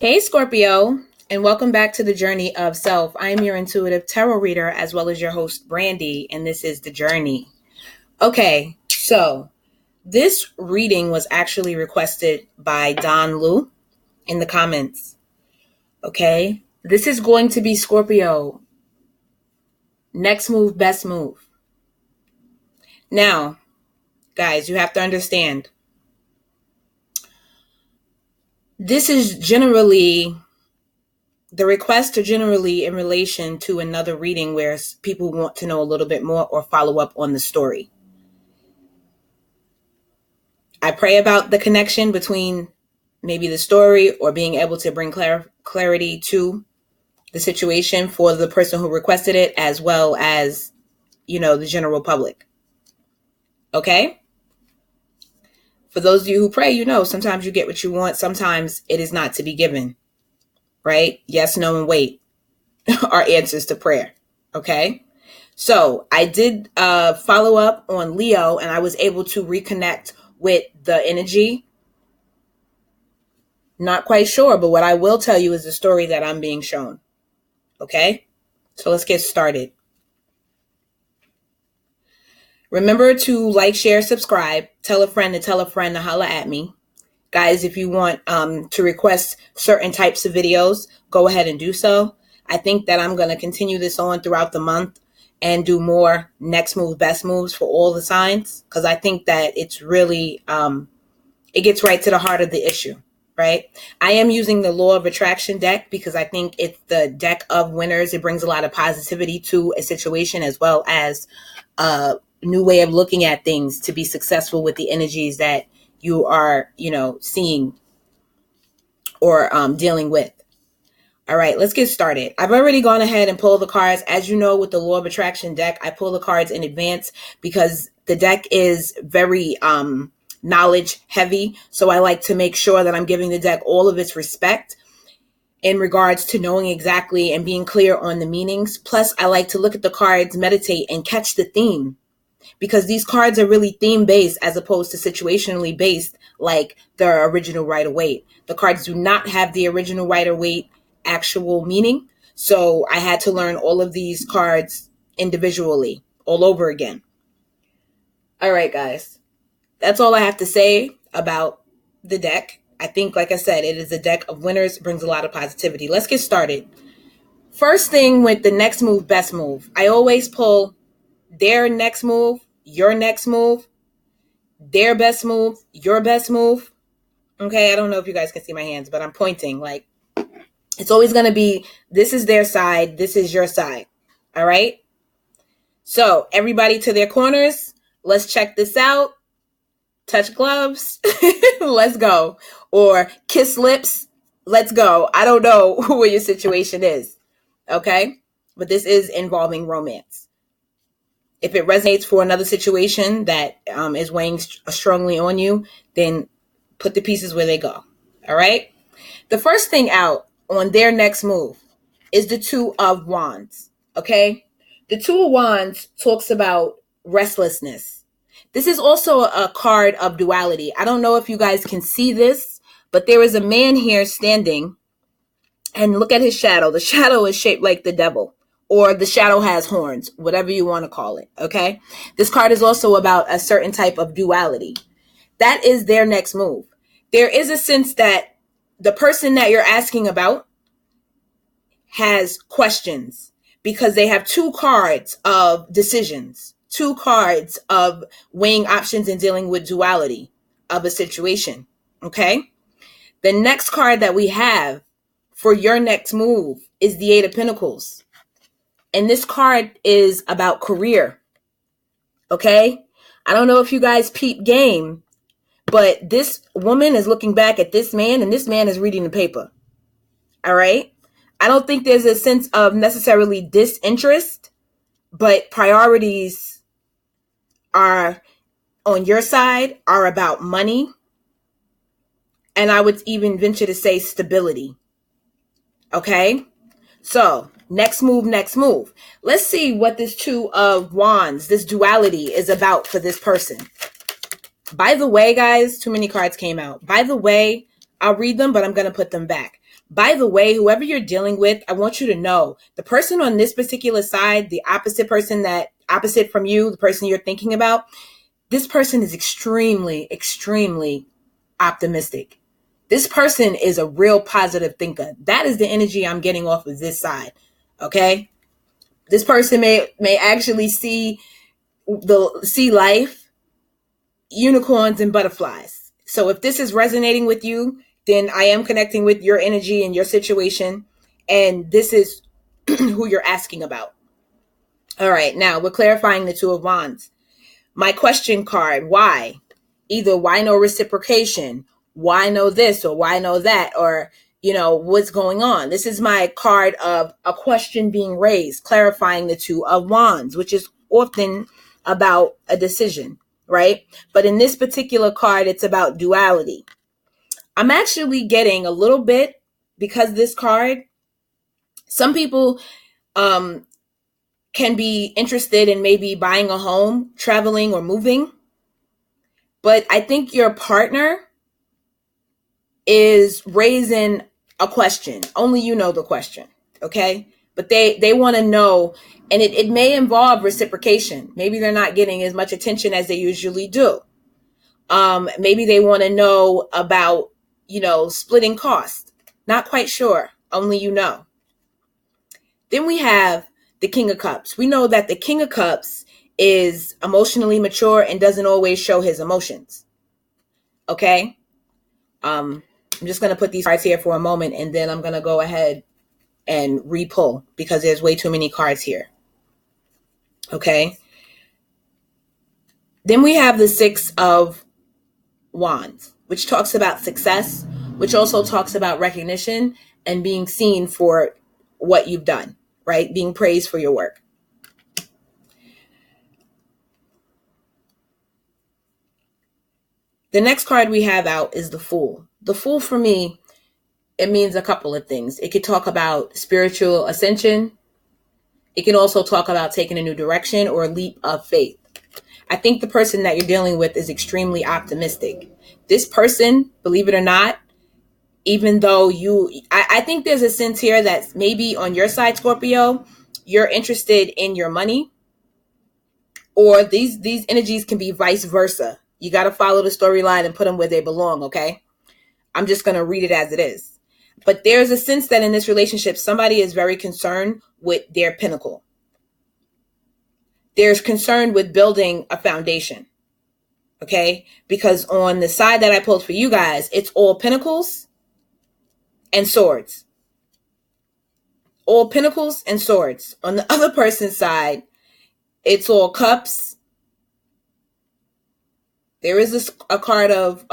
Hey, Scorpio, and welcome back to the Journey of Self. I am your intuitive tarot reader as well as your host, Brandy, and this is The Journey. Okay, so this reading was actually requested by Don Lu in the comments. Okay, this is going to be Scorpio. Next move, best move. Now, guys, you have to understand, this is generally the requests are generally in relation to another reading where people want to know a little bit more or follow up on the story. I pray about the connection between maybe the story or being able to bring clarity to the situation for the person who requested it, as well as, the general public. Okay? For those of you who pray, sometimes you get what you want. Sometimes it is not to be given. Right? Yes, no, and wait are answers to prayer. Okay? So I did follow up on Leo, and I was able to reconnect with the energy. Not quite sure, but what I will tell you is the story that I'm being shown. Okay? So let's get started. Remember to like, share, subscribe, tell a friend to holla at me. Guys, if you want to request certain types of videos, go ahead and do so. I think that I'm going to continue this on throughout the month and do more next move, best moves for all the signs, because I think that it's really, it gets right to the heart of the issue, right? I am using the Law of Attraction deck because I think it's the deck of winners. It brings a lot of positivity to a situation, as well as a new way of looking at things to be successful with the energies that you are, seeing or dealing with. All right, let's get started. I've already gone ahead and pulled the cards. As you know, with the Law of Attraction deck, I pull the cards in advance because the deck is very knowledge heavy. So I like to make sure that I'm giving the deck all of its respect in regards to knowing exactly and being clear on the meanings. Plus, I like to look at the cards, meditate, and catch the theme, because these cards are really theme-based as opposed to situationally based like the original Rider-Waite. The cards do not have the original Rider-Waite actual meaning, so I had to learn all of these cards individually all over again. All right, guys. That's all I have to say about the deck. I think, like I said, it is a deck of winners, brings a lot of positivity. Let's get started. First thing with the next move, best move. I always pull their next move, your next move, their best move, your best move. Okay, I don't know if you guys can see my hands, but I'm pointing. Like, it's always going to be, this is their side, this is your side. All right? So, everybody to their corners. Let's check this out. Touch gloves. Let's go. Or kiss lips. Let's go. I don't know what your situation is. Okay? But this is involving romance. If it resonates for another situation that is weighing strongly on you, then put the pieces where they go. All right? The first thing out on their next move is the Two of Wands. Okay? The Two of Wands talks about restlessness. This is also a card of duality. I don't know if you guys can see this, but there is a man here standing, and look at his shadow. The shadow is shaped like the devil, or the shadow has horns, whatever you want to call it. Okay? This card is also about a certain type of duality. That is their next move. There is a sense that the person that you're asking about has questions because they have two cards of decisions, two cards of weighing options and dealing with duality of a situation. Okay? The next card that we have for your next move is the Eight of Pentacles. And this card is about career. Okay? I don't know if you guys peep game, but this woman is looking back at this man, and this man is reading the paper. All right? I don't think there's a sense of necessarily disinterest, but priorities are on your side are about money. And I would even venture to say stability. Okay? So, next move, next move. Let's see what this Two of Wands, this duality is about for this person. By the way, guys, too many cards came out. By the way, I'll read them, but I'm going to put them back. By the way, whoever you're dealing with, I want you to know the person on this particular side, the opposite person that opposite from you, the person you're thinking about, this person is extremely, extremely optimistic. This person is a real positive thinker. That is the energy I'm getting off of this side. Okay. This person may actually see life, unicorns and butterflies. So if this is resonating with you, then I am connecting with your energy and your situation. And this is who you're asking about. All right. Now we're clarifying the Two of Wands. My question card, why? Either why no reciprocation, why no this, or why no that, or, what's going on? This is my card of a question being raised, clarifying the Two of Wands, which is often about a decision, right? But in this particular card, it's about duality. I'm actually getting a little bit, because this card, some people can be interested in maybe buying a home, traveling, or moving. But I think your partner is raising a question. Only you know the question, okay? But they want to know, and it may involve reciprocation. Maybe they're not getting as much attention as they usually do. Maybe they want to know about, splitting costs. Not quite sure. Only you know. Then we have the King of Cups. We know that the King of Cups is emotionally mature and doesn't always show his emotions. Okay? I'm just going to put these cards here for a moment, and then I'm going to go ahead and re-pull because there's way too many cards here. Okay? Then we have the Six of Wands, which talks about success, which also talks about recognition and being seen for what you've done, right? Being praised for your work. The next card we have out is the Fool. The Fool, for me, it means a couple of things. It could talk about spiritual ascension. It can also talk about taking a new direction or a leap of faith. I think the person that you're dealing with is extremely optimistic. This person, believe it or not, even though I think there's a sense here that maybe on your side, Scorpio, you're interested in your money, or these energies can be vice versa. You got to follow the storyline and put them where they belong, okay? I'm just going to read it as it is. But there's a sense that in this relationship, somebody is very concerned with their pinnacle. There's concern with building a foundation, okay? Because on the side that I pulled for you guys, it's all pentacles and swords. All pentacles and swords. On the other person's side, it's all cups. There is a card of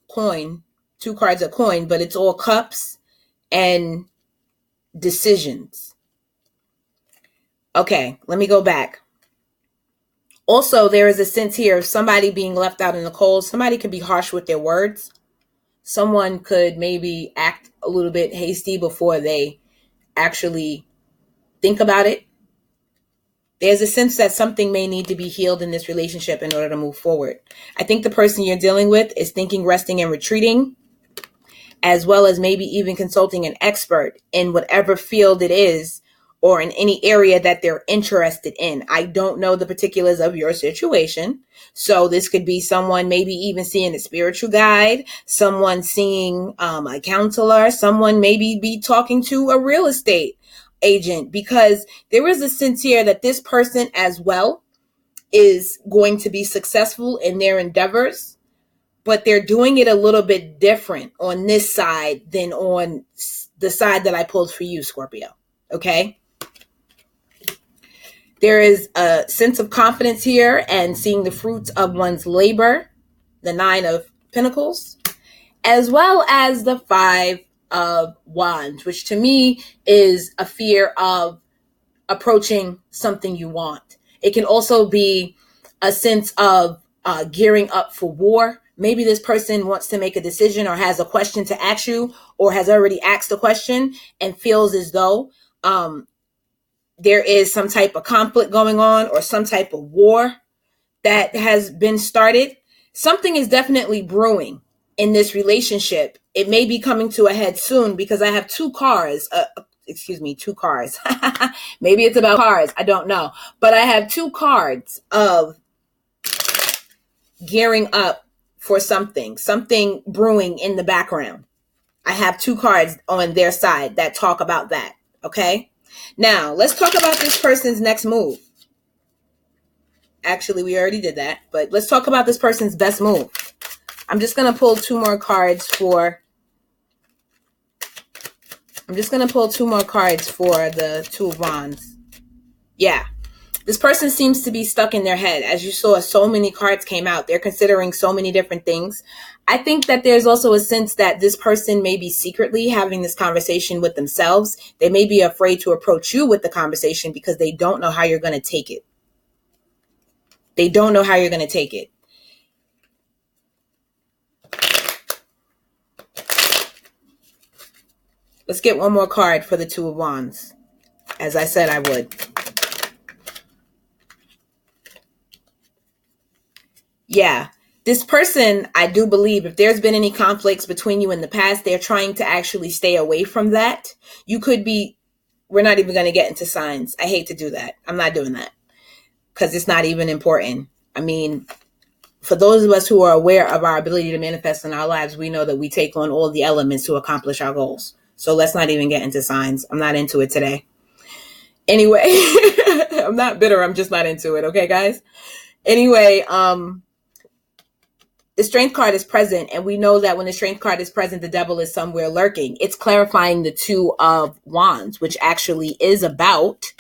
coin, 2 cards of coin, but it's all cups and decisions. Okay, let me go back. Also, there is a sense here of somebody being left out in the cold. Somebody can be harsh with their words. Someone could maybe act a little bit hasty before they actually think about it. There's a sense that something may need to be healed in this relationship in order to move forward. I think the person you're dealing with is thinking, resting, and retreating, as well as maybe even consulting an expert in whatever field it is or in any area that they're interested in. I don't know the particulars of your situation. So this could be someone maybe even seeing a spiritual guide, someone seeing a counselor, someone maybe be talking to a real estate agent, because there is a sense here that this person as well is going to be successful in their endeavors, but they're doing it a little bit different on this side than on the side that I pulled for you, Scorpio. Okay. There is a sense of confidence here and seeing the fruits of one's labor, the 9 of Pentacles, as well as the 5 of Wands, which to me is a fear of approaching something you want. It can also be a sense of gearing up for war. Maybe this person wants to make a decision or has a question to ask you, or has already asked a question and feels as though there is some type of conflict going on or some type of war that has been started. something is definitely brewing in this relationship. It may be coming to a head soon because I have two cars. Two cars. Maybe it's about cars. I don't know. But I have two cards of gearing up for something brewing in the background. I have two cards on their side that talk about that. Okay. Now let's talk about this person's next move. Actually, we already did that, but let's talk about this person's best move. I'm just going to pull two more cards for the Two of Wands. Yeah. This person seems to be stuck in their head. As you saw, so many cards came out. They're considering so many different things. I think that there's also a sense that this person may be secretly having this conversation with themselves. They may be afraid to approach you with the conversation because they don't know how you're going to take it. They don't know how you're going to take it. Let's get one more card for the Two of Wands, as I said I would. Yeah, this person, I do believe if there's been any conflicts between you in the past, they're trying to actually stay away from that. You could be, we're not even going to get into signs. I hate to do that. I'm not doing that because it's not even important. I mean, for those of us who are aware of our ability to manifest in our lives, we know that we take on all the elements to accomplish our goals. So let's not even get into signs. I'm not into it today. Anyway, I'm not bitter. I'm just not into it. Okay, guys? Anyway, the Strength card is present, and we know that when the Strength card is present, the devil is somewhere lurking. It's clarifying the Two of Wands, which actually is about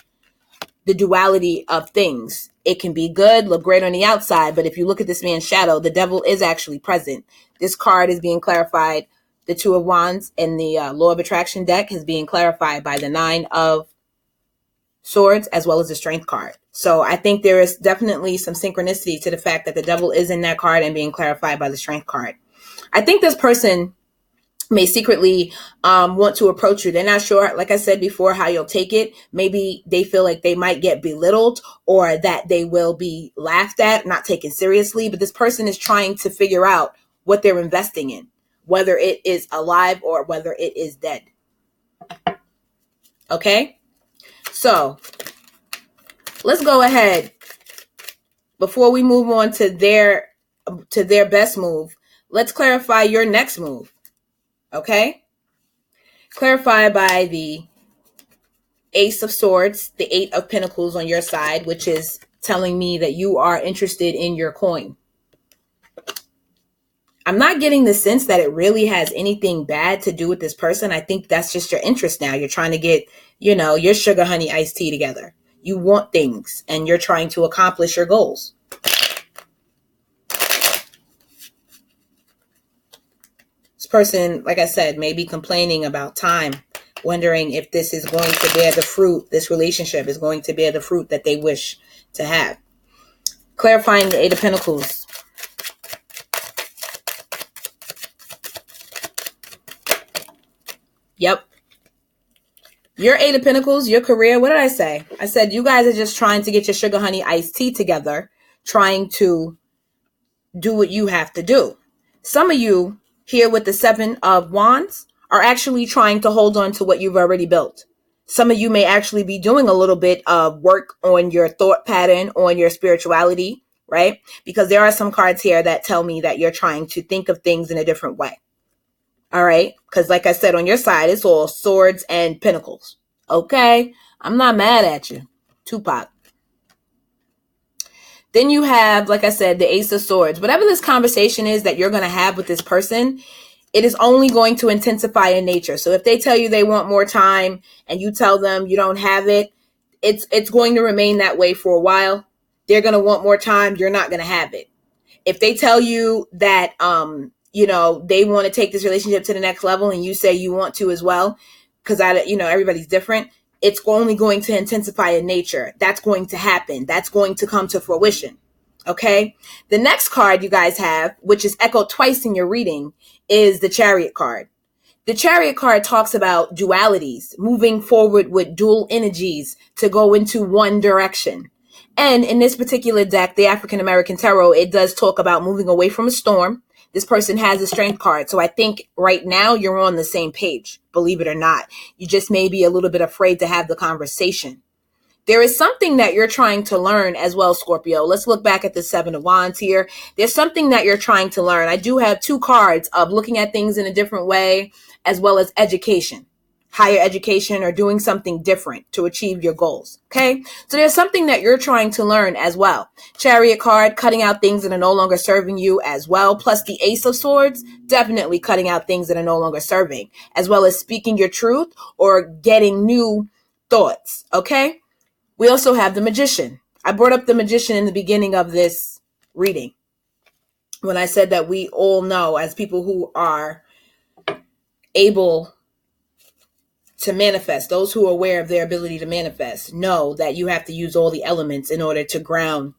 the duality of things. It can be good, look great on the outside, but if you look at this man's shadow, the devil is actually present. This card is being clarified. The Two of Wands in the Law of Attraction deck is being clarified by the Nine of Swords as well as the Strength card. So I think there is definitely some synchronicity to the fact that the devil is in that card and being clarified by the Strength card. I think this person may secretly want to approach you. They're not sure, like I said before, how you'll take it. Maybe they feel like they might get belittled or that they will be laughed at, not taken seriously. But this person is trying to figure out what they're investing in, whether it is alive or whether it is dead. Okay? So let's go ahead. Before we move on to their best move, let's clarify your next move. Okay? Clarify by the Ace of Swords, the Eight of Pentacles on your side, which is telling me that you are interested in your coin. I'm not getting the sense that it really has anything bad to do with this person. I think that's just your interest now. You're trying to get, your sugar, honey, iced tea together. You want things and you're trying to accomplish your goals. This person, like I said, may be complaining about time, wondering if this is going to bear the fruit, this relationship is going to bear the fruit that they wish to have. Clarifying the Eight of Pentacles. Yep. Your Eight of Pentacles, your career, what did I say? I said you guys are just trying to get your sugar, honey, iced tea together, trying to do what you have to do. Some of you here with the Seven of Wands are actually trying to hold on to what you've already built. Some of you may actually be doing a little bit of work on your thought pattern, on your spirituality, right? Because there are some cards here that tell me that you're trying to think of things in a different way. All right. Because like I said, on your side, it's all swords and pentacles. Okay. I'm not mad at you. Tupac. Then you have, like I said, the Ace of Swords. Whatever this conversation is that you're going to have with this person, it is only going to intensify in nature. So if they tell you they want more time and you tell them you don't have it, it's going to remain that way for a while. They're going to want more time. You're not going to have it. If they tell you that, they want to take this relationship to the next level and you say you want to as well, because everybody's different. It's only going to intensify in nature. That's going to happen. That's going to come to fruition. Okay. The next card you guys have, which is echoed twice in your reading, is the Chariot card. The Chariot card talks about dualities, moving forward with dual energies to go into one direction. And in this particular deck, the African American Tarot, it does talk about moving away from a storm. This person has a strength card. So I think right now you're on the same page, believe it or not. You just may be a little bit afraid to have the conversation. There is something that you're trying to learn as well, Scorpio. Let's look back at the Seven of Wands here. There's something that you're trying to learn. I do have two cards of looking at things in a different way, as well as education, higher education, or doing something different to achieve your goals. Okay. So there's something that you're trying to learn as well. Chariot card, cutting out things that are no longer serving you as well. Plus the Ace of Swords, definitely cutting out things that are no longer serving, as well as speaking your truth or getting new thoughts. Okay. We also have the Magician. I brought up the Magician in the beginning of this reading when I said that we all know, as people who are able to manifest, those who are aware of their ability to manifest, know that you have to use all the elements in order to ground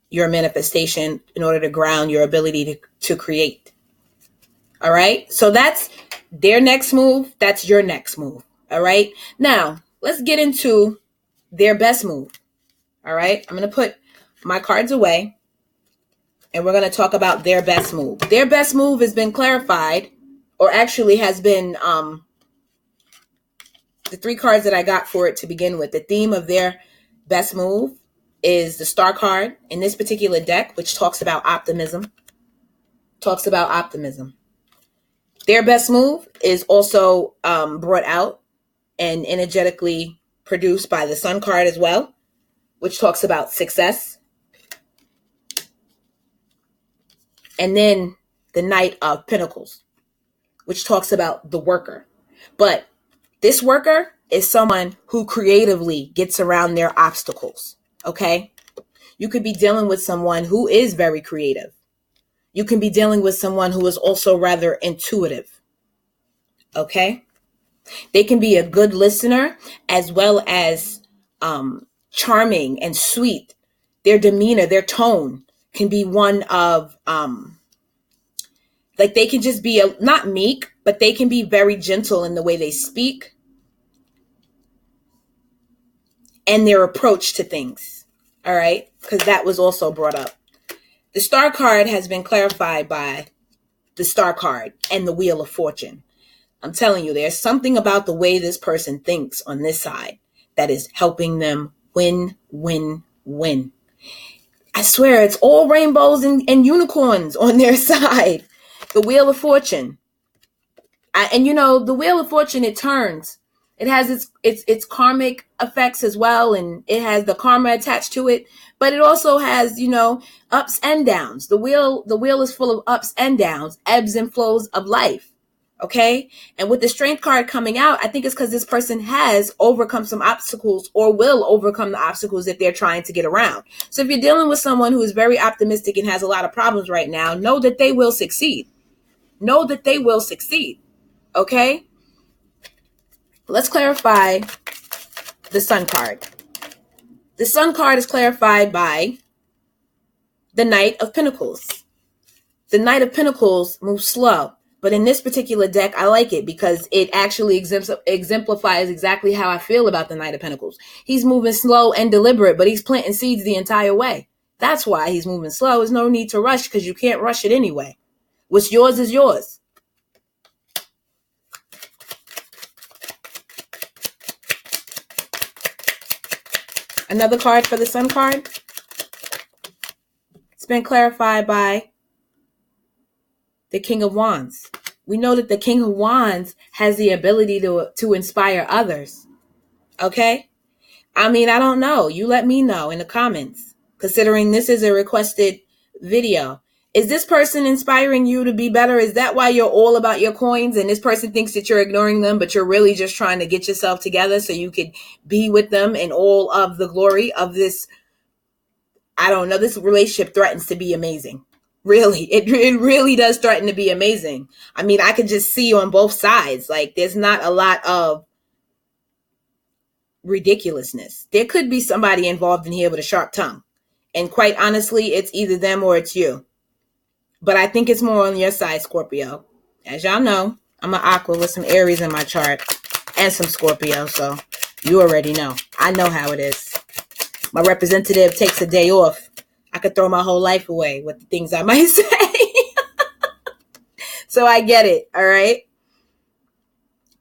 your manifestation, in order to ground your ability to create. All right. So that's their next move. That's your next move. All right. Now, let's get into their best move. All right. I'm going to put my cards away and we're going to talk about their best move. Their best move has been clarified, or actually has been the three cards that I got for it to begin with. The theme of their best move is the Star card in this particular deck, which talks about optimism. Their best move is also brought out and energetically produced by the Sun card as well, which talks about success. And then the Knight of Pentacles, which talks about the worker. But this worker is someone who creatively gets around their obstacles. Okay? You could be dealing with someone who is very creative. You can be dealing with someone who is also rather intuitive. Okay? They can be a good listener as well as charming and sweet. Their demeanor, their tone can be one of, like they can just be not meek, but they can be very gentle in the way they speak and their approach to things. All right? Because that was also brought up. The Star card has been clarified by the Star card and the Wheel of Fortune. I'm telling you, there's something about the way this person thinks on this side that is helping them win, win, win. I swear it's all rainbows and unicorns on their side. The Wheel of Fortune. And you know, the Wheel of Fortune, it turns. It has its karmic effects as well, and it has the karma attached to it. But it also has, you know, ups and downs. The wheel is full of ups and downs, ebbs and flows of life. Okay. And with the Strength card coming out, I think it's because this person has overcome some obstacles or will overcome the obstacles that they're trying to get around. So if you're dealing with someone who is very optimistic and has a lot of problems right now, know that they will succeed. Know that they will succeed. Okay. Let's clarify the Sun card. The Sun card is clarified by the Knight of Pentacles. The Knight of Pentacles moves slow. But in this particular deck, I like it because it actually exemplifies exactly how I feel about the Knight of Pentacles. He's moving slow and deliberate, but he's planting seeds the entire way. That's why he's moving slow. There's no need to rush because you can't rush it anyway. What's yours is yours. Another card for the Sun card. It's been clarified by the King of Wands. We know that the King of Wands has the ability to inspire others. Okay? I mean, I don't know. You let me know in the comments, considering this is a requested video. Is this person inspiring you to be better? Is that why you're all about your coins and this person thinks that you're ignoring them, but you're really just trying to get yourself together so you could be with them in all of the glory of this? I don't know. This relationship threatens to be amazing. Really, it really does threaten to be amazing. I mean, I could just see on both sides. Like, there's not a lot of ridiculousness. There could be somebody involved in here with a sharp tongue. And quite honestly, it's either them or it's you. But I think it's more on your side, Scorpio. As y'all know, I'm an Aqua with some Aries in my chart and some Scorpio. So you already know. I know how it is. my representative takes a day off, I could throw my whole life away with the things I might say. So I get it. All right.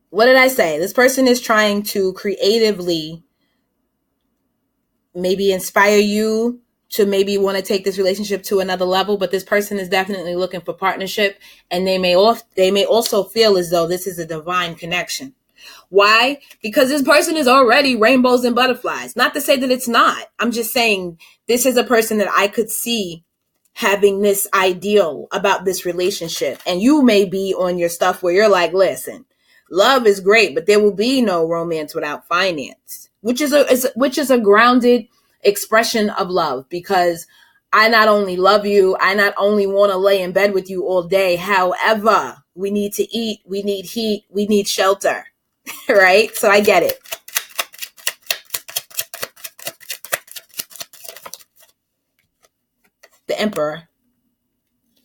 What did I say? This person is trying to creatively maybe inspire you to maybe want to take this relationship to another level, but this person is definitely looking for partnership, and they may also feel as though this is a divine connection. Why? Because this person is already rainbows and butterflies. Not to say that it's not. I'm just saying this is a person that I could see having this ideal about this relationship. And you may be on your stuff where you're like, listen, love is great, but there will be no romance without finance, which is a grounded expression of love, because I not only love you, I not only want to lay in bed with you all day. However, we need to eat, we need heat, we need shelter, right? So I get it. The Emperor.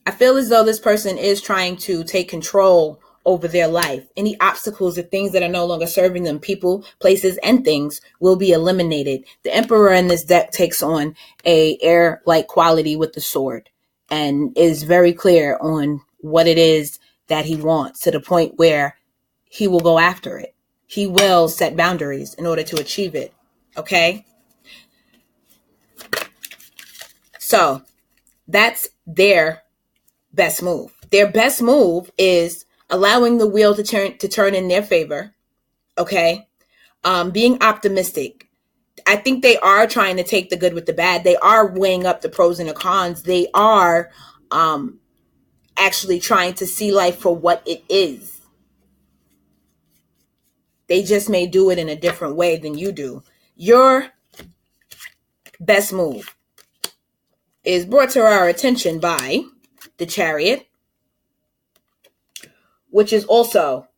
I feel as though this person is trying to take control over their life. Any obstacles or things that are no longer serving them, people, places, and things, will be eliminated. The Emperor in this deck takes on a air-like quality with the sword and is very clear on what it is that he wants, to the point where he will go after it. He will set boundaries in order to achieve it. Okay? So that's their best move. Their best move is allowing the wheel to turn in their favor. Okay. Being optimistic. I think they are trying to take the good with the bad. They are weighing up the pros and the cons. They are actually trying to see life for what it is. They just may do it in a different way than you do. Your best move is brought to our attention by the Chariot, which is also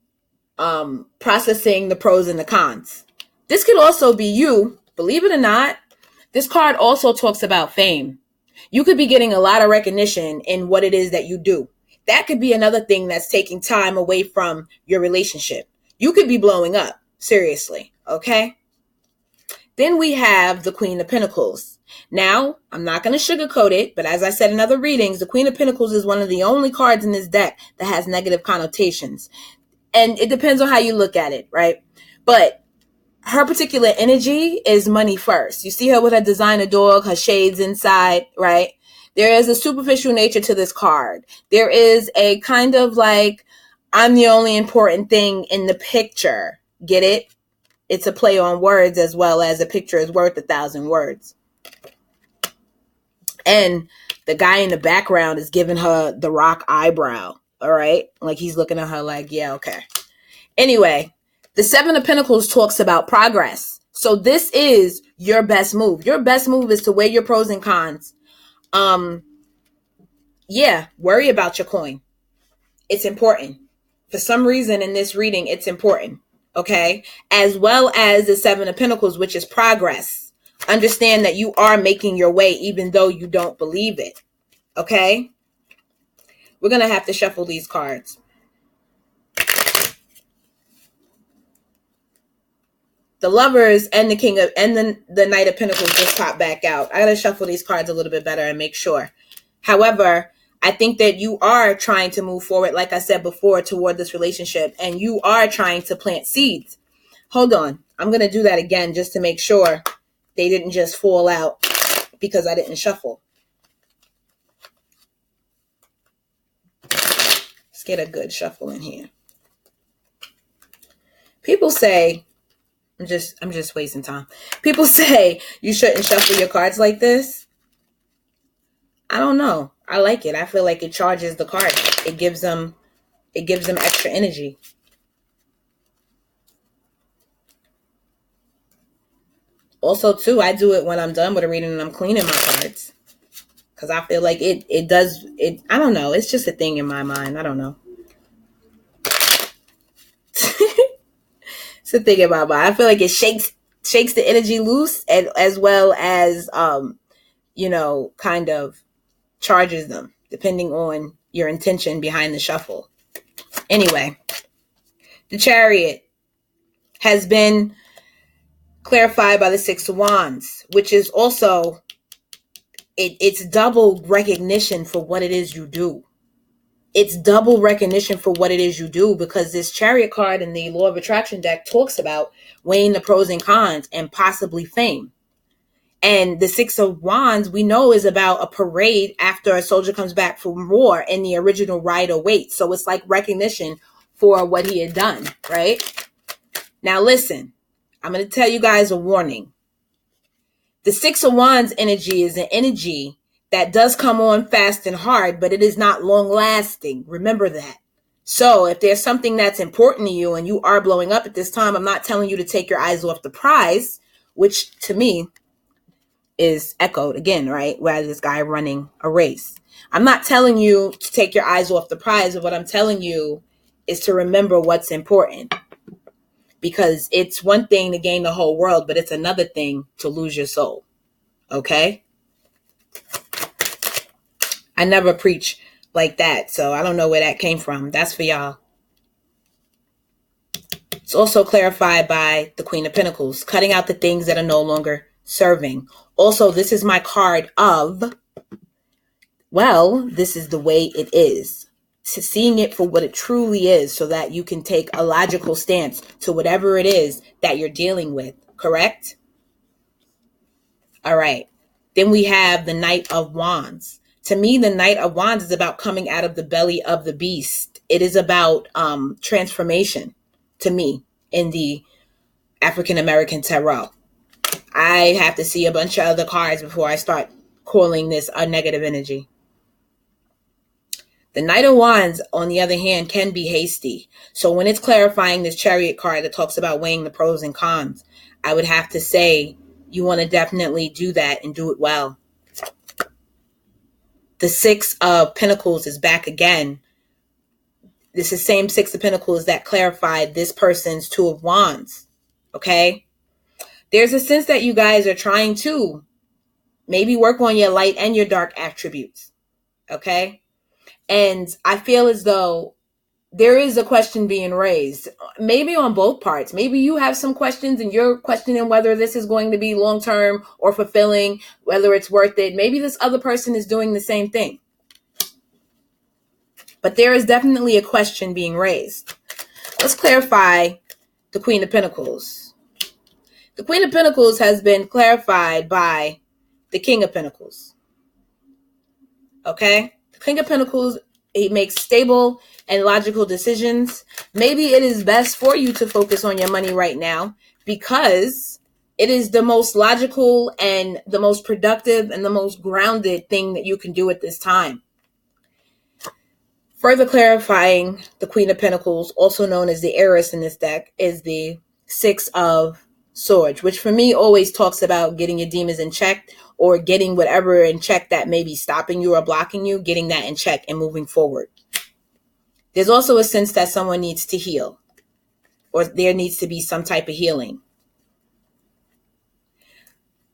processing the pros and the cons. This could also be you, believe it or not. This card also talks about fame. You could be getting a lot of recognition in what it is that you do. That could be another thing that's taking time away from your relationship. You could be blowing up, seriously, okay? Then we have the Queen of Pentacles. Now, I'm not going to sugarcoat it, but as I said in other readings, the Queen of Pentacles is one of the only cards in this deck that has negative connotations. And it depends on how you look at it, right? But her particular energy is money first. You see her with her designer dog, her shades inside, right? There is a superficial nature to this card. There is a kind of like, I'm the only important thing in the picture. Get it? It's a play on words, as well as a picture is worth 1,000 words. And the guy in the background is giving her the rock eyebrow. All right. Like he's looking at her like, yeah, okay. Anyway, the Seven of Pentacles talks about progress. So this is your best move. Your best move is to weigh your pros and cons. Yeah, worry about your coin. It's important. For some reason in this reading, it's important. Okay. As well as the Seven of Pentacles, which is progress. Understand that you are making your way, even though you don't believe it. Okay. We're going to have to shuffle these cards. The Lovers and the King of and the Knight of Pentacles just popped back out. I got to shuffle these cards a little bit better and make sure. However, I think that you are trying to move forward, like I said before, toward this relationship, and you are trying to plant seeds. Hold on. I'm going to do that again just to make sure they didn't just fall out because I didn't shuffle. Let's get a good shuffle in here. People say, I'm just wasting time. People say you shouldn't shuffle your cards like this. I don't know. I like it. I feel like it charges the card. It gives them extra energy. Also, too, I do it when I'm done with a reading and I'm cleaning my cards. Because I feel like it does, I don't know. It's just a thing in my mind. I don't know. It's a thing in my mind. I feel like it shakes the energy loose, and as well as, kind of charges them, depending on your intention behind the shuffle. Anyway, the Chariot has been clarified by the Six of Wands, which is also, it's double recognition for what it is you do. It's double recognition for what it is you do, because this Chariot card in the Law of Attraction deck talks about weighing the pros and cons and possibly fame. And the Six of Wands, we know, is about a parade after a soldier comes back from war and the original rider waits. So it's like recognition for what he had done, right? Now listen, I'm going to tell you guys a warning. The Six of Wands energy is an energy that does come on fast and hard, but it is not long lasting. Remember that. So if there's something that's important to you and you are blowing up at this time, I'm not telling you to take your eyes off the prize, which to me is echoed again, right? Where this guy running a race. I'm not telling you to take your eyes off the prize, but what I'm telling you is to remember what's important. Because it's one thing to gain the whole world, but it's another thing to lose your soul. Okay? I never preach like that, so I don't know where that came from. That's for y'all. It's also clarified by the Queen of Pentacles, cutting out the things that are no longer serving. Also, this is my card of, well, this is the way it is. Seeing it for what it truly is, so that you can take a logical stance to whatever it is that you're dealing with. Correct? All right. Then we have the Knight of Wands. To me, the Knight of Wands is about coming out of the belly of the beast. It is about transformation to me in the African American tarot. I have to see a bunch of other cards before I start calling this a negative energy. The Knight of Wands, on the other hand, can be hasty. So when it's clarifying this Chariot card that talks about weighing the pros and cons, I would have to say you want to definitely do that and do it well. The Six of Pentacles is back again. This is the same Six of Pentacles that clarified this person's Two of Wands. Okay? There's a sense that you guys are trying to maybe work on your light and your dark attributes. Okay? And I feel as though there is a question being raised, maybe on both parts. Maybe you have some questions and you're questioning whether this is going to be long-term or fulfilling, whether it's worth it. Maybe this other person is doing the same thing. But there is definitely a question being raised. Let's clarify the Queen of Pentacles. The Queen of Pentacles has been clarified by the King of Pentacles. Okay? The King of Pentacles, he makes stable and logical decisions. Maybe it is best for you to focus on your money right now, because it is the most logical and the most productive and the most grounded thing that you can do at this time. Further clarifying the Queen of Pentacles, also known as the Heiress in this deck, is the Six of Swords, which for me always talks about getting your demons in check, or getting whatever in check that may be stopping you or blocking you, getting that in check and moving forward. There's also a sense that someone needs to heal, or there needs to be some type of healing.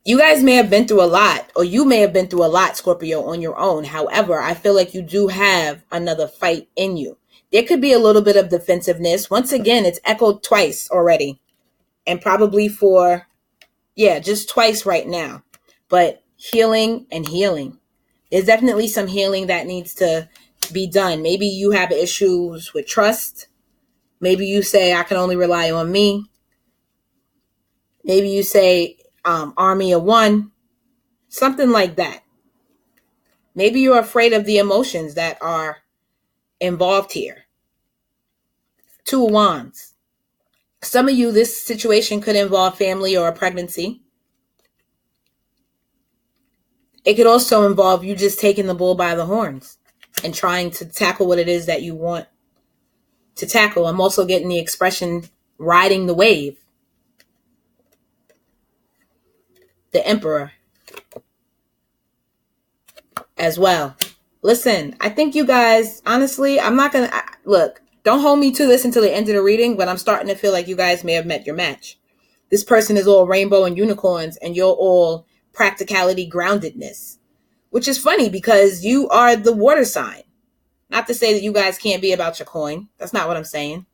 You guys may have been through a lot, or you may have been through a lot, Scorpio, on your own. However, I feel like you do have another fight in you. There could be a little bit of defensiveness. Once again, it's echoed twice already, and probably for, just twice right now. But healing and healing. There's definitely some healing that needs to be done. Maybe you have issues with trust. Maybe you say, I can only rely on me. Maybe you say, army of one. Something like that. Maybe you're afraid of the emotions that are involved here. Two of Wands. Some of you, this situation could involve family or a pregnancy. It could also involve you just taking the bull by the horns and trying to tackle what it is that you want to tackle. I'm also getting the expression riding the wave. The Emperor as well. Listen, I think you guys, honestly, I'm not going to, look, don't hold me to this until the end of the reading, but I'm starting to feel like you guys may have met your match. This person is all rainbow and unicorns, and you're all practicality, groundedness, which is funny because you are the water sign. Not to say that you guys can't be about your coin. That's not what I'm saying.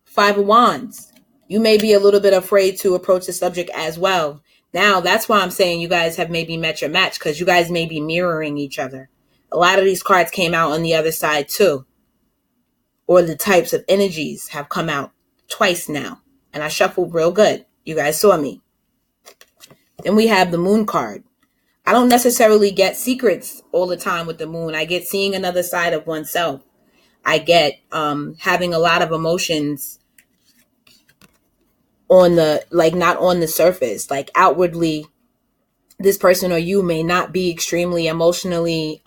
Five of Wands. You may be a little bit afraid to approach the subject as well. Now, that's why I'm saying you guys have maybe met your match, because you guys may be mirroring each other. A lot of these cards came out on the other side too. Or the types of energies have come out twice now. And I shuffled real good. You guys saw me. Then we have the Moon card. I don't necessarily get secrets all the time with the Moon. I get seeing another side of oneself. I get having a lot of emotions on the, like, not on the surface. Like, outwardly, this person or you may not be extremely emotionally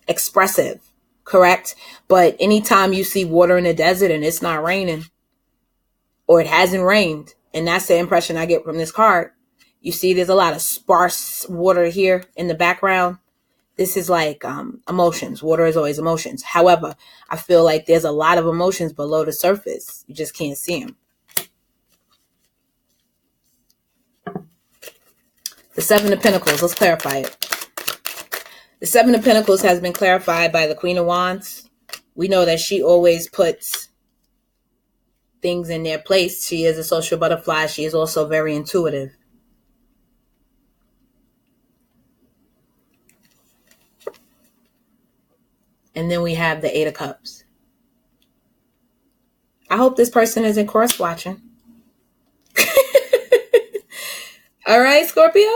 expressive, correct? But anytime you see water in the desert and it's not raining, or it hasn't rained, and that's the impression I get from this card, you see there's a lot of sparse water here in the background. This is like emotions. Water is always emotions. However, I feel like there's a lot of emotions below the surface. You just can't see them. The Seven of Pentacles. Let's clarify it. The Seven of Pentacles has been clarified by the Queen of Wands. We know that she always puts things in their place. She is a social butterfly. She is also very intuitive. And then we have the Eight of Cups. I hope this person isn't cross watching. All right, Scorpio.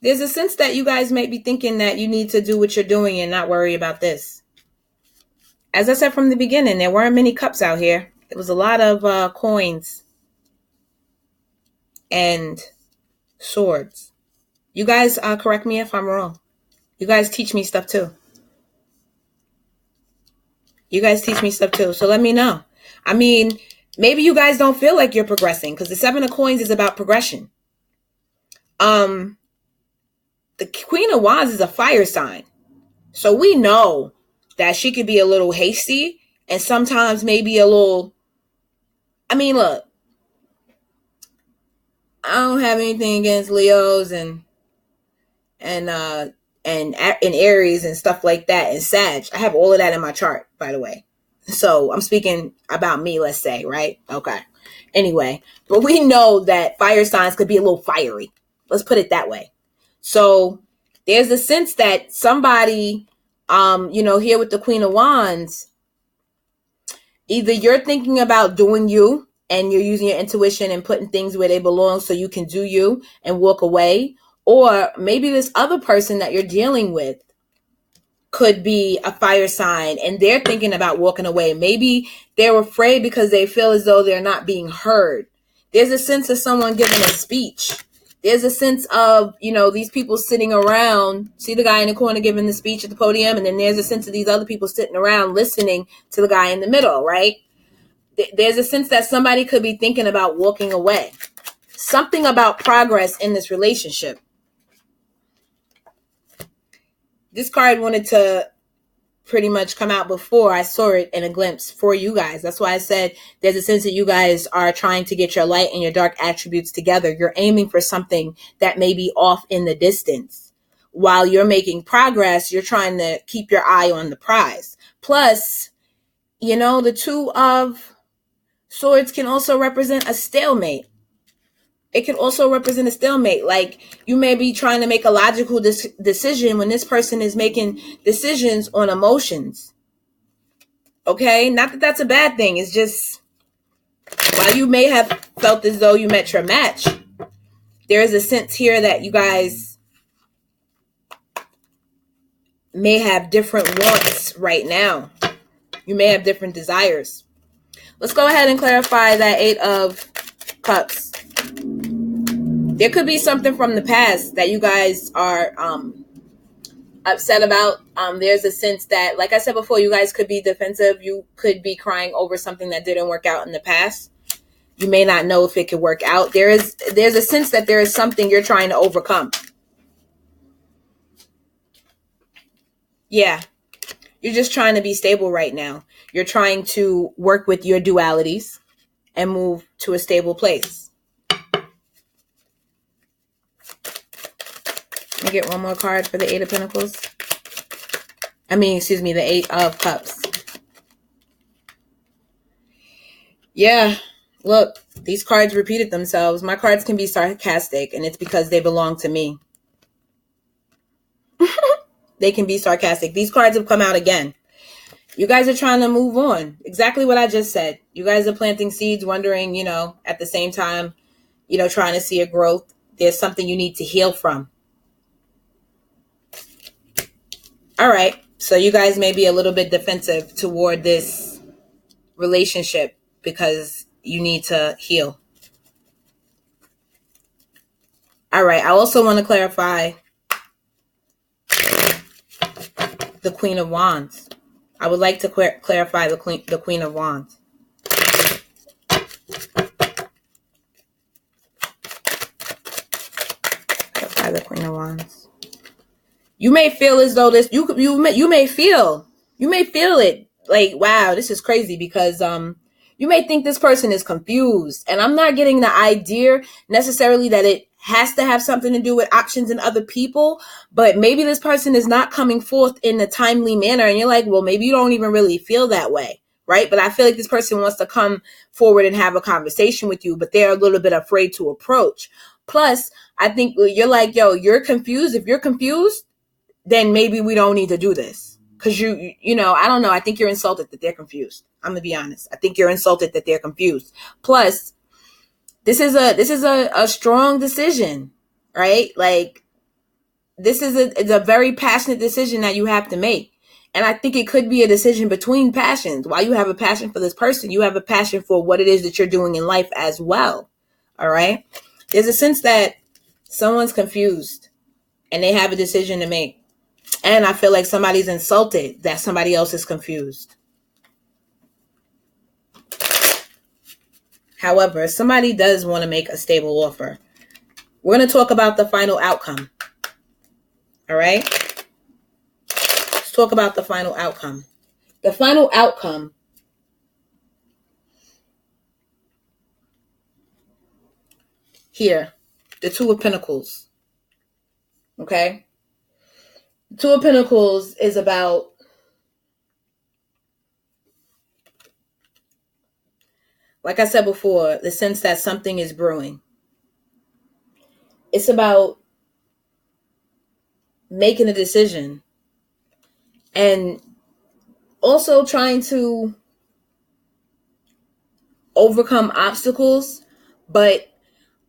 There's a sense that you guys may be thinking that you need to do what you're doing and not worry about this. As I said from the beginning, there weren't many cups out here. It was a lot of coins and swords. You guys correct me if I'm wrong. You guys teach me stuff too. You guys teach me stuff too. So let me know. I mean, maybe you guys don't feel like you're progressing, because the Seven of Coins is about progression. The Queen of Wands is a fire sign. So we know that she could be a little hasty and sometimes maybe a little, I mean, look, I don't have anything against Leos and Aries and stuff like that, and Sag. I have all of that in my chart, by the way. So I'm speaking about me, let's say, right? Okay. Anyway, but we know that fire signs could be a little fiery. Let's put it that way. So there's a sense that somebody, here with the Queen of Wands, either you're thinking about doing you and you're using your intuition and putting things where they belong so you can do you and walk away. Or maybe this other person that you're dealing with could be a fire sign and they're thinking about walking away. Maybe they're afraid because they feel as though they're not being heard. There's a sense of someone giving a speech. There's a sense of, these people sitting around. See the guy in the corner giving the speech at the podium, and then there's a sense of these other people sitting around listening to the guy in the middle, right? There's a sense that somebody could be thinking about walking away. Something about progress in this relationship. This card wanted to pretty much come out before I saw it in a glimpse for you guys. That's why I said there's a sense that you guys are trying to get your light and your dark attributes together. You're aiming for something that may be off in the distance. While you're making progress, you're trying to keep your eye on the prize. Plus, the Two of Swords can also represent a stalemate. It can also represent a stalemate. Like, you may be trying to make a logical decision when this person is making decisions on emotions. Okay? Not that that's a bad thing. It's just, while you may have felt as though you met your match, there is a sense here that you guys may have different wants right now. You may have different desires. Let's go ahead and clarify that Eight of Cups. There could be something from the past that you guys are upset about. There's a sense that, like I said before, you guys could be defensive. You could be crying over something that didn't work out in the past. You may not know if it could work out. There's a sense that there is something you're trying to overcome. Yeah. You're just trying to be stable right now. You're trying to work with your dualities and move to a stable place. Let me get one more card for the Eight of Pentacles. The Eight of Cups. Yeah, Look, these cards repeated themselves. My cards can be sarcastic, and it's because they belong to me. They can be sarcastic. These cards have come out again. You guys are trying to move on. Exactly what I just said. You guys are planting seeds, wondering, at the same time, trying to see a growth. There's something you need to heal from. All right. So you guys may be a little bit defensive toward this relationship because you need to heal. All right. I also want to clarify the Queen of Wands. I would like to clarify the Queen of Wands. Clarify the Queen of Wands. You may feel as though this you may feel it like, wow, this is crazy, because you may think this person is confused, and I'm not getting the idea necessarily that it has to have something to do with options and other people, but maybe this person is not coming forth in a timely manner, and you're like, well, maybe you don't even really feel that way, right? But I feel like this person wants to come forward and have a conversation with you, but they're a little bit afraid to approach. Plus, I think you're like, yo, you're confused. If you're confused, then maybe we don't need to do this. Because I don't know. I think you're insulted that they're confused. I'm going to be honest. I think you're insulted that they're confused. Plus, this is a strong decision, right? Like, this is a very passionate decision that you have to make. And I think it could be a decision between passions. While you have a passion for this person, you have a passion for what it is that you're doing in life as well. All right. There's a sense that someone's confused and they have a decision to make. And I feel like somebody's insulted that somebody else is confused. However, somebody does want to make a stable offer. We're going to talk about the final outcome. All right? Let's talk about the final outcome. The final outcome here, the Two of Pentacles. Okay? The Two of Pentacles is about like I said before, the sense that something is brewing. It's about making a decision and also trying to overcome obstacles. But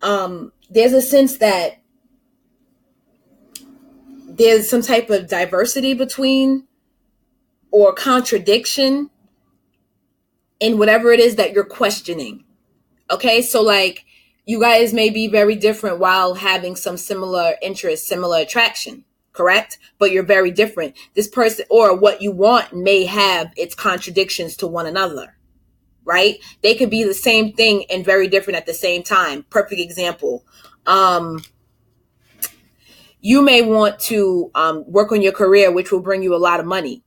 there's a sense that there's some type of diversity between or contradiction in whatever it is that you're questioning. Okay, so like you guys may be very different while having some similar interests, similar attraction, correct? But you're very different. This person or what you want may have its contradictions to one another, right? They could be the same thing and very different at the same time. Perfect example. You may want to work on your career, which will bring you a lot of money.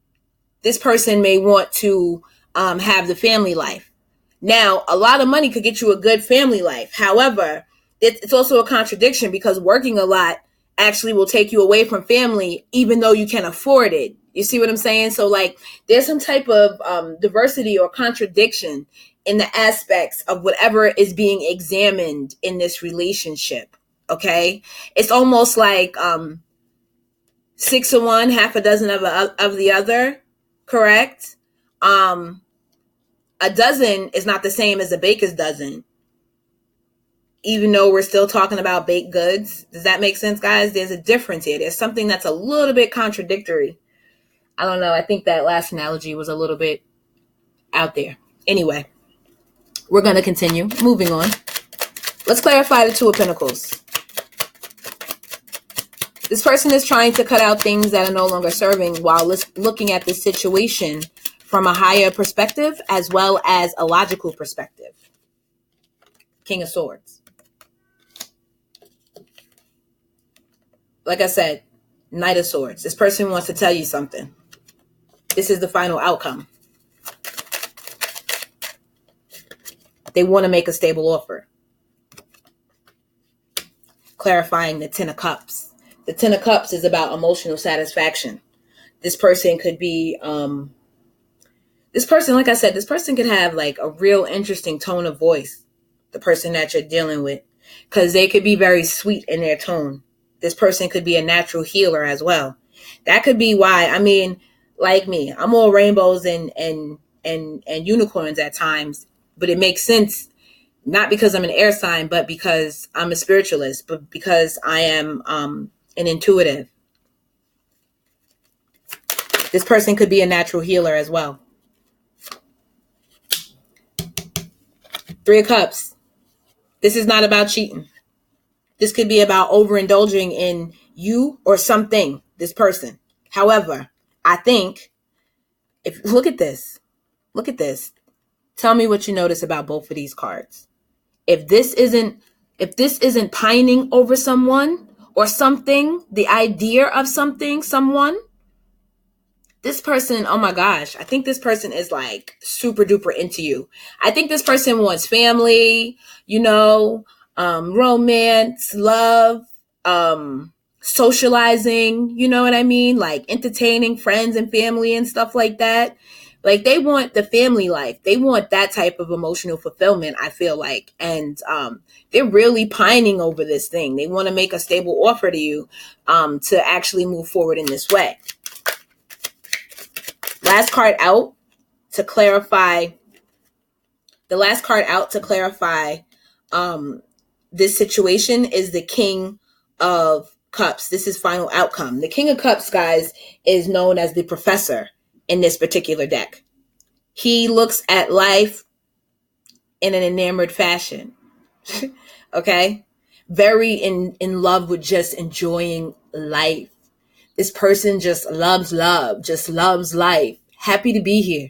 This person may want to have the family life. Now, a lot of money could get you a good family life. However, it's also a contradiction because working a lot actually will take you away from family, even though you can afford it. You see what I'm saying? So like there's some type of diversity or contradiction in the aspects of whatever is being examined in this relationship. Okay. It's almost like 6 of one, half a dozen of the other. Correct. A dozen is not the same as a baker's dozen, even though we're still talking about baked goods. Does that make sense, guys? There's a difference here. There's something that's a little bit contradictory. I don't know. I think that last analogy was a little bit out there. Anyway, we're going to continue. Moving on. Let's clarify the Two of Pentacles. This person is trying to cut out things that are no longer serving while looking at the situation from a higher perspective as well as a logical perspective. King of Swords. Like I said, Knight of Swords. This person wants to tell you something. This is the final outcome. They want to make a stable offer. Clarifying the Ten of Cups. The Ten of Cups is about emotional satisfaction. This person could be, this person, like I said, this person could have like a real interesting tone of voice. the person that you're dealing with, because they could be very sweet in their tone. This person could be a natural healer as well. That could be why. I mean, like me, I'm all rainbows and unicorns at times, but it makes sense, not because I'm an air sign, but because I'm a spiritualist, but because I am an intuitive. This person could be a natural healer as well. 3 of Cups. This is not about cheating. This could be about overindulging in you or something, this person. However, I think, if look at this. Tell me what you notice about both of these cards. If this isn't pining over someone or something, the idea of something, someone, this person, oh my gosh, I think this person is like super duper into you. I think this person wants family, romance, love, socializing, you know what I mean? Like entertaining friends and family and stuff like that. Like they want the family life. They want that type of emotional fulfillment, I feel like. And they're really pining over this thing. They want to make a stable offer to you to actually move forward in this way. Last card out to clarify this situation is the King of Cups. This is final outcome. The King of Cups, guys, is known as the professor in this particular deck. He looks at life in an enamored fashion. Okay? Very in love with just enjoying life. This person just loves love, just loves life. Happy to be here.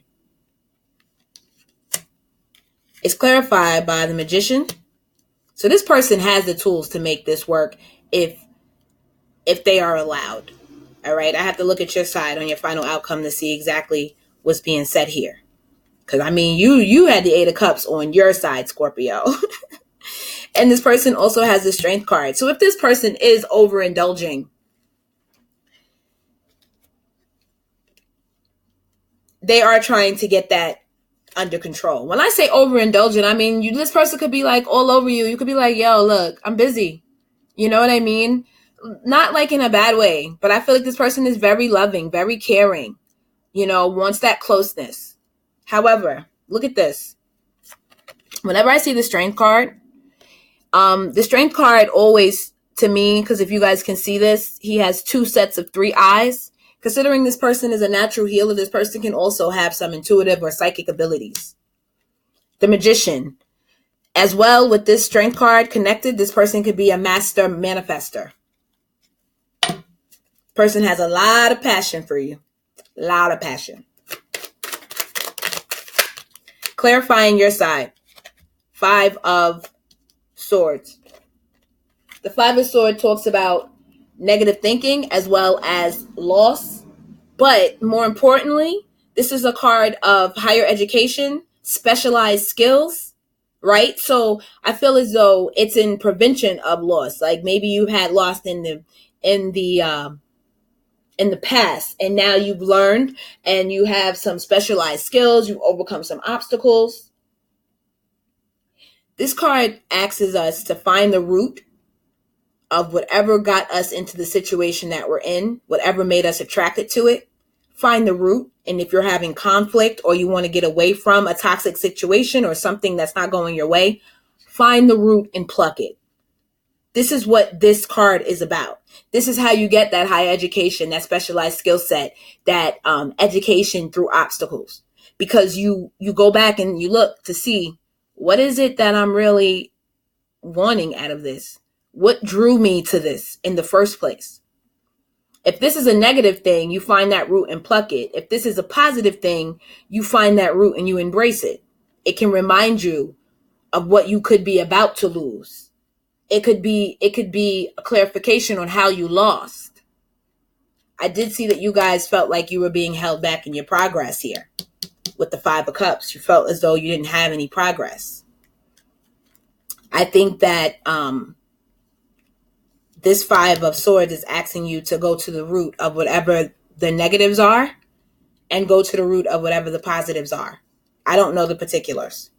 It's clarified by the Magician. So this person has the tools to make this work if they are allowed. All right. I have to look at your side on your final outcome to see exactly what's being said here. Because, I mean, you had the 8 of Cups on your side, Scorpio. And this person also has the Strength card. So if this person is overindulging, they are trying to get that under control. When I say overindulgent, I mean, this person could be like all over you. You could be like, yo, look, I'm busy. You know what I mean? Not like in a bad way, but I feel like this person is very loving, very caring, wants that closeness. However, look at this. Whenever I see the Strength card, the Strength card always, to me, because if you guys can see this, he has 2 sets of 3 eyes. Considering this person is a natural healer, this person can also have some intuitive or psychic abilities. The Magician. As well, with this Strength card connected, this person could be a master manifester. Person has a lot of passion for you. A lot of passion. Clarifying your side. 5 of Swords. The 5 of Swords talks about negative thinking as well as loss. But more importantly, this is a card of higher education, specialized skills, right? So I feel as though it's in prevention of loss. Like maybe you had lost in the past, and now you've learned and you have some specialized skills. You've overcome some obstacles. This card asks us to find the root of whatever got us into the situation that we're in, whatever made us attracted to it. Find the root. And if you're having conflict or you want to get away from a toxic situation or something that's not going your way, find the root and pluck it. This is what this card is about. This is how you get that high education, that specialized skill set, that education through obstacles. Because you go back and you look to see, what is it that I'm really wanting out of this? What drew me to this in the first place? If this is a negative thing, you find that root and pluck it. If this is a positive thing, you find that root and you embrace it. It can remind you of what you could be about to lose. It could be a clarification on how you lost. I did see that you guys felt like you were being held back in your progress here with the 5 of Cups. You felt as though you didn't have any progress. I think that this 5 of Swords is asking you to go to the root of whatever the negatives are and go to the root of whatever the positives are. I don't know the particulars.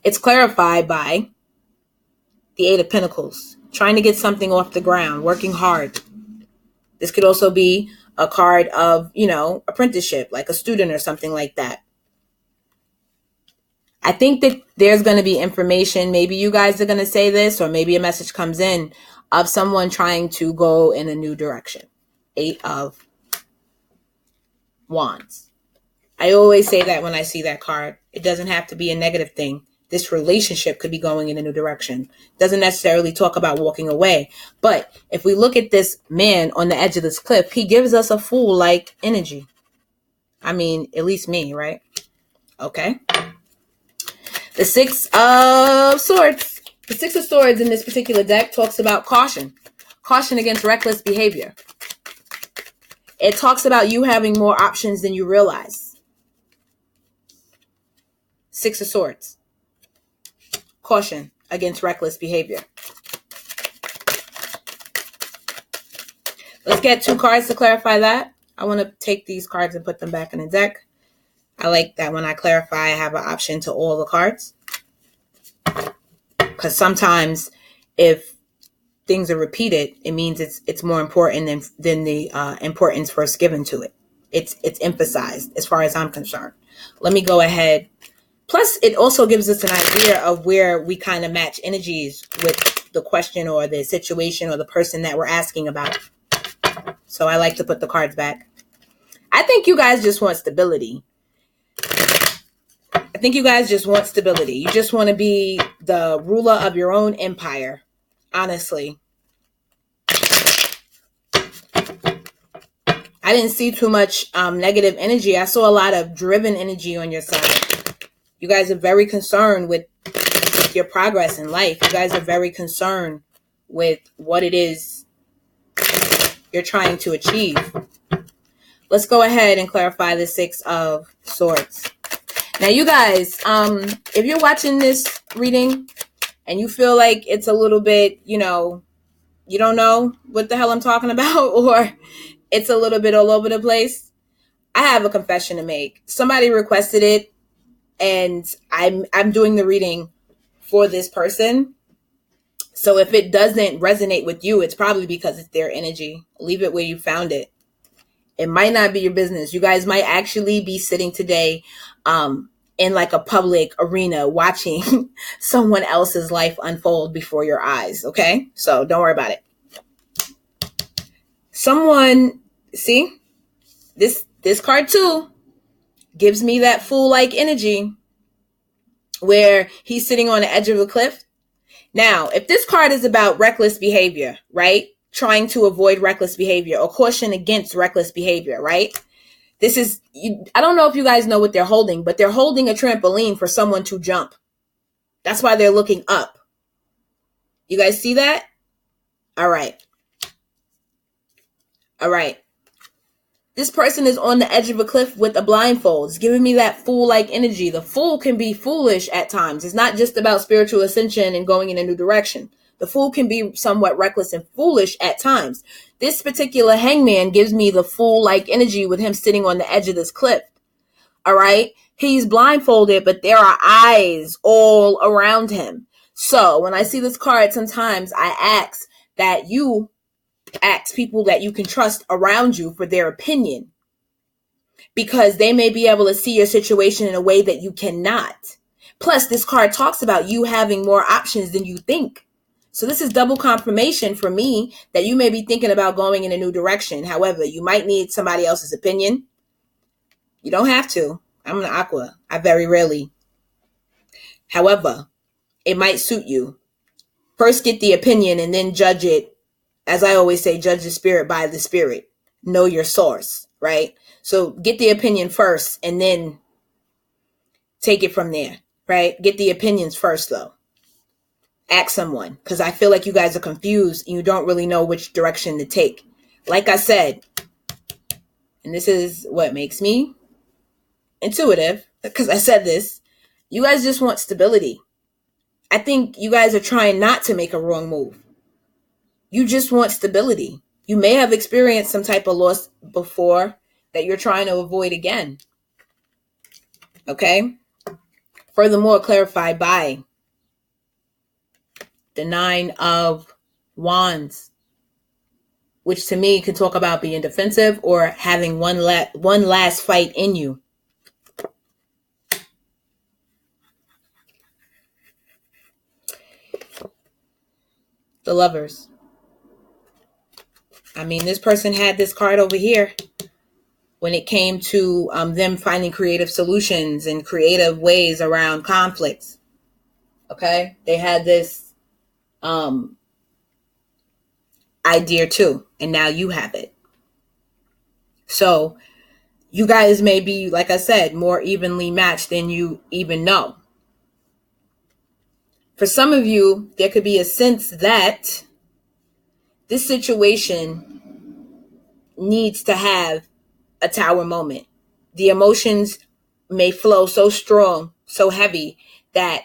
It's clarified by the Eight of Pentacles, trying to get something off the ground, working hard. This could also be a card of, apprenticeship, like a student or something like that. I think that there's going to be information. Maybe you guys are going to say this, or maybe a message comes in of someone trying to go in a new direction. Eight of Wands. I always say that when I see that card. It doesn't have to be a negative thing. This relationship could be going in a new direction. Doesn't necessarily talk about walking away. But if we look at this man on the edge of this cliff, he gives us a fool-like energy. I mean, at least me, right? Okay. The Six of Swords. The Six of Swords in this particular deck talks about caution. Caution against reckless behavior. It talks about you having more options than you realize. Six of Swords. Caution against reckless behavior. Let's get 2 cards to clarify that. I want to take these cards and put them back in the deck. I like that when I clarify, I have an option to all the cards. Because sometimes if things are repeated, it means it's more important than the importance first given to it. It's emphasized as far as I'm concerned. Let me go ahead. Plus, it also gives us an idea of where we kind of match energies with the question or the situation or the person that we're asking about. So I like to put the cards back. I think you guys just want stability. I think you guys just want stability. You just want to be the ruler of your own empire. Honestly. I didn't see too much negative energy. I saw a lot of driven energy on your side. You guys are very concerned with your progress in life. You guys are very concerned with what it is you're trying to achieve. Let's go ahead and clarify the Six of Swords. Now, you guys, if you're watching this reading and you feel like it's a little bit, you don't know what the hell I'm talking about, or it's a little bit all over the place, I have a confession to make. Somebody requested it, and I'm doing the reading for this person. So if it doesn't resonate with you, it's probably because it's their energy. Leave it where you found it. It might not be your business. You guys might actually be sitting today in like a public arena watching someone else's life unfold before your eyes. Okay? So don't worry about it. Someone, see, this card too gives me that fool-like energy where he's sitting on the edge of a cliff. Now, if this card is about reckless behavior, right? Trying to avoid reckless behavior or caution against reckless behavior, right? This is, I don't know if you guys know what they're holding, but they're holding a trampoline for someone to jump. That's why they're looking up. You guys see that? All right. All right. This person is on the edge of a cliff with a blindfold. It's giving me that fool-like energy. The fool can be foolish at times. It's not just about spiritual ascension and going in a new direction. The fool can be somewhat reckless and foolish at times. This particular hangman gives me the fool-like energy with him sitting on the edge of this cliff. All right? He's blindfolded, but there are eyes all around him. So when I see this card, sometimes I ask that you ask people that you can trust around you for their opinion, because they may be able to see your situation in a way that you cannot. Plus, this card talks about you having more options than you think. So this is double confirmation for me that you may be thinking about going in a new direction. However, you might need somebody else's opinion. You don't have to. I'm an Aqua. I very rarely. However, it might suit you. First, get the opinion and then judge it. As I always say, judge the spirit by the spirit. Know your source, right? So get the opinion first and then take it from there, right? Get the opinions first, though. Ask someone, because I feel like you guys are confused and you don't really know which direction to take. Like I said, and this is what makes me intuitive, because I said this, you guys just want stability. I think you guys are trying not to make a wrong move. You just want stability. You may have experienced some type of loss before that you're trying to avoid again. Okay? Furthermore, clarified by the 9 of Wands, which to me could talk about being defensive or having one last fight in you. The Lovers. I mean, this person had this card over here when it came to them finding creative solutions and creative ways around conflicts. Okay? They had this idea too, and now you have it. So you guys may be, like I said, more evenly matched than you even know. For some of you, there could be a sense that this situation needs to have a tower moment. The emotions may flow so strong, so heavy, that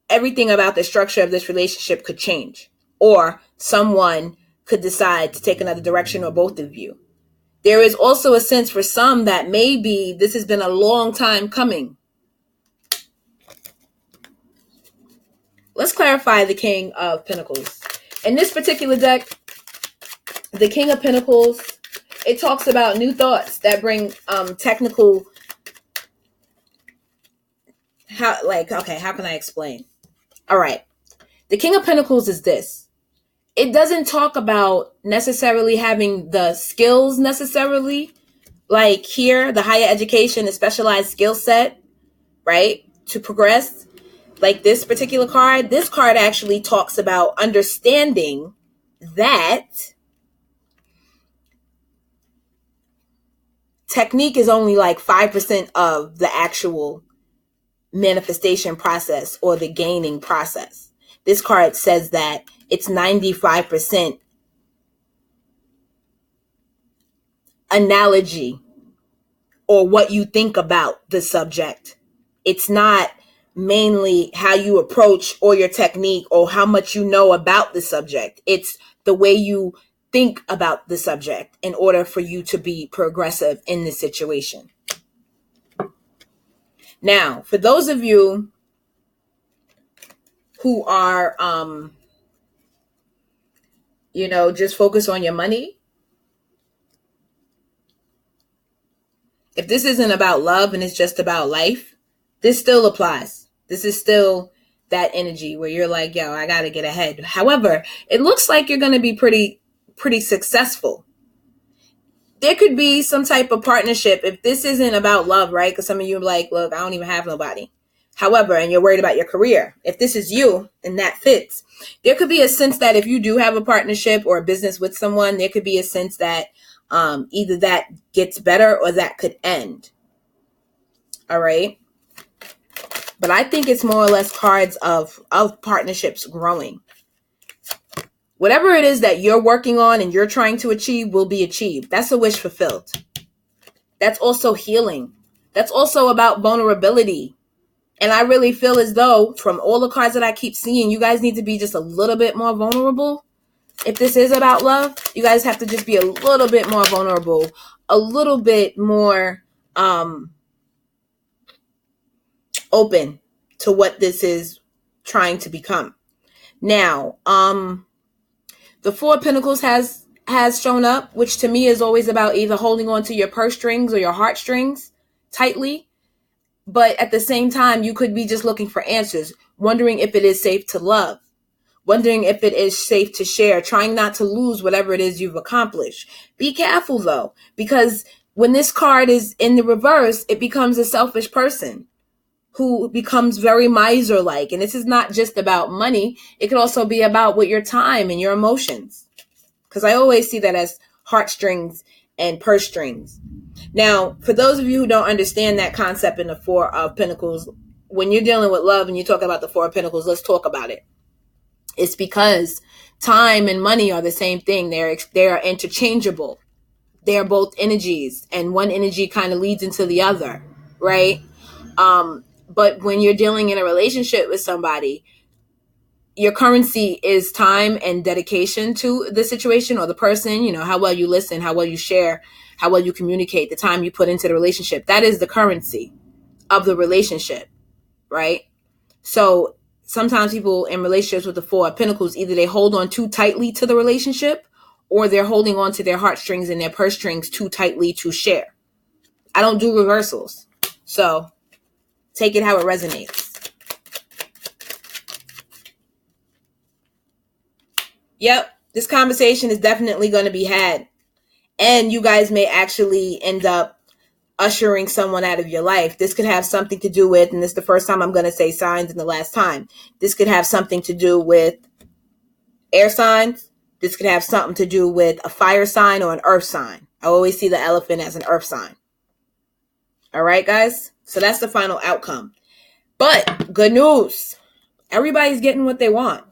everything about the structure of this relationship could change. Or someone could decide to take another direction, or both of you. There is also a sense for some that maybe this has been a long time coming. Let's clarify the King of Pentacles. In this particular deck, the King of Pentacles, it talks about new thoughts that bring technical... how can I explain? All right. The King of Pentacles is this. It doesn't talk about necessarily having the skills necessarily. Like here, the higher education, the specialized skill set, right? To progress. Like this particular card, this card actually talks about understanding that technique is only like 5% of the actual manifestation process or the gaining process. This card says that it's 95% analogy or what you think about the subject. It's not mainly how you approach or your technique or how much you know about the subject. It's the way you think about the subject in order for you to be progressive in this situation. Now, for those of you who are, just focus on your money. If this isn't about love and it's just about life, this still applies. This is still that energy where you're like, yo, I got to get ahead. However, it looks like you're going to be pretty successful. There could be some type of partnership if this isn't about love, right? Because some of you are like, look, I don't even have nobody. However, and you're worried about your career. If this is you and that fits, there could be a sense that if you do have a partnership or a business with someone, there could be a sense that either that gets better or that could end. All right. But I think it's more or less cards of partnerships growing. Whatever it is that you're working on and you're trying to achieve will be achieved. That's a wish fulfilled. That's also healing. That's also about vulnerability. And I really feel as though from all the cards that I keep seeing, you guys need to be just a little bit more vulnerable. If this is about love, you guys have to just be a little bit more vulnerable, a little bit more open to what this is trying to become. Now, the Four of Pentacles has shown up, which to me is always about either holding on to your purse strings or your heartstrings tightly. But at the same time, you could be just looking for answers, wondering if it is safe to love, wondering if it is safe to share, trying not to lose whatever it is you've accomplished. Be careful, though, because when this card is in the reverse, it becomes a selfish person who becomes very miser-like. And this is not just about money. It could also be about with your time and your emotions. Because I always see that as heartstrings and purse strings. Now, for those of you who don't understand that concept in the Four of Pentacles, when you're dealing with love and you talk about the Four of Pentacles, let's talk about it. It's because time and money are the same thing. They are interchangeable. They are both energies, and one energy kind of leads into the other, right? But when you're dealing in a relationship with somebody, your currency is time and dedication to the situation or the person, how well you listen, how well you share, how well you communicate, the time you put into the relationship. That is the currency of the relationship, right? So sometimes people in relationships with the Four of Pentacles, either they hold on too tightly to the relationship, or they're holding on to their heartstrings and their purse strings too tightly to share. I don't do reversals. So take it how it resonates. Yep, this conversation is definitely going to be had. And you guys may actually end up ushering someone out of your life. This could have something to do with, and this is the first time I'm going to say signs and the last time, this could have something to do with air signs. This could have something to do with a fire sign or an earth sign. I always see the elephant as an earth sign. All right, guys? So that's the final outcome. But good news. Everybody's getting what they want.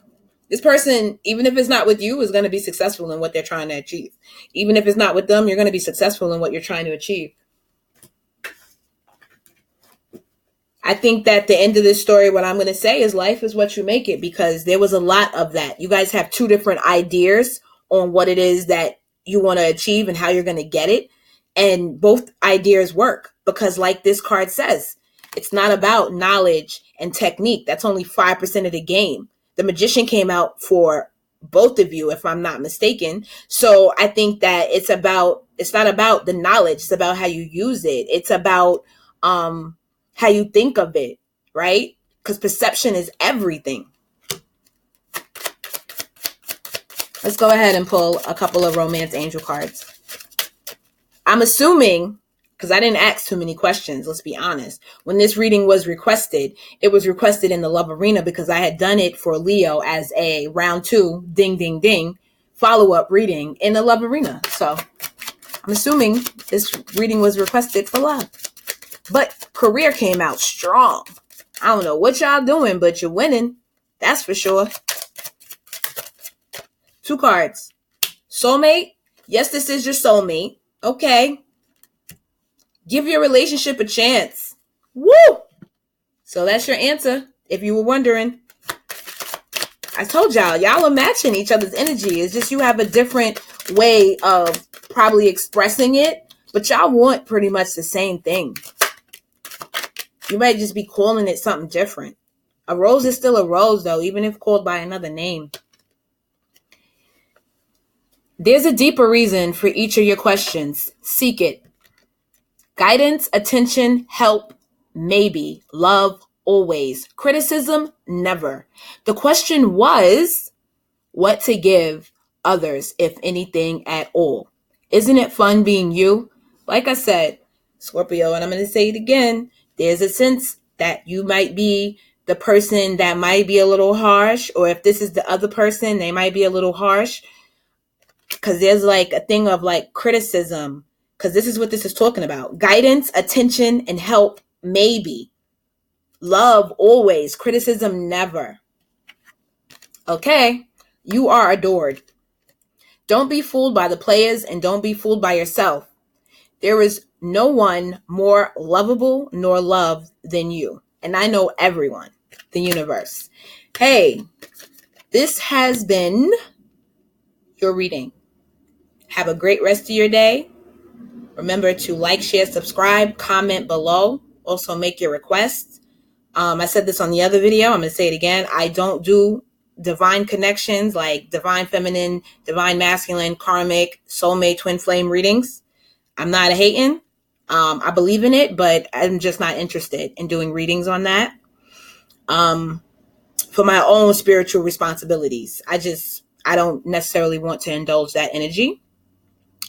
This person, even if it's not with you, is going to be successful in what they're trying to achieve. Even if it's not with them, you're going to be successful in what you're trying to achieve. I think that the end of this story, what I'm going to say is life is what you make it, because there was a lot of that. You guys have two different ideas on what it is that you want to achieve and how you're going to get it. And both ideas work because, like this card says, it's not about knowledge and technique. That's only 5% of the game. The Magician came out for both of you, if I'm not mistaken. So I think that it's not about the knowledge. It's about how you use it. It's about, how you think of it, right? Because perception is everything. Let's go ahead and pull a couple of romance angel cards. I'm assuming, because I didn't ask too many questions, let's be honest. When this reading was requested, it was requested in the love arena because I had done it for Leo as a round 2, ding, ding, ding, follow-up reading in the love arena. So I'm assuming this reading was requested for love. But career came out strong. I don't know what y'all doing, but you're winning. That's for sure. 2 cards. Soulmate. Yes, this is your soulmate. Okay. Give your relationship a chance. Woo! So that's your answer, if you were wondering. I told y'all are matching each other's energy. It's just you have a different way of probably expressing it, but y'all want pretty much the same thing. You might just be calling it something different. A rose is still a rose, though, even if called by another name. There's a deeper reason for each of your questions. Seek it. Guidance, attention, help, maybe. Love, always. Criticism, never. The question was, what to give others, if anything at all. Isn't it fun being you? Like I said, Scorpio, and I'm going to say it again, there's a sense that you might be the person that might be a little harsh, or if this is the other person, they might be a little harsh, because there's like a thing of like criticism, because this is what this is talking about. Guidance, attention, and help, maybe. Love, always. Criticism, never. Okay, you are adored. Don't be fooled by the players, and don't be fooled by yourself. There is no one more lovable nor loved than you. And I know everyone, the universe. Hey, this has been your reading. Have a great rest of your day. Remember to like, share, subscribe, comment below. Also make your requests. I said this on the other video. I'm going to say it again. I don't do divine connections like divine feminine, divine masculine, karmic, soulmate, twin flame readings. I'm not a hating. I believe in it, but I'm just not interested in doing readings on that. For my own spiritual responsibilities. I don't necessarily want to indulge that energy.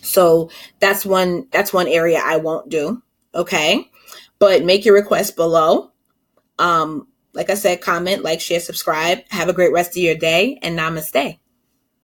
So that's one area I won't do. Okay. But make your request below. Like I said, comment, like, share, subscribe. Have a great rest of your day, and namaste.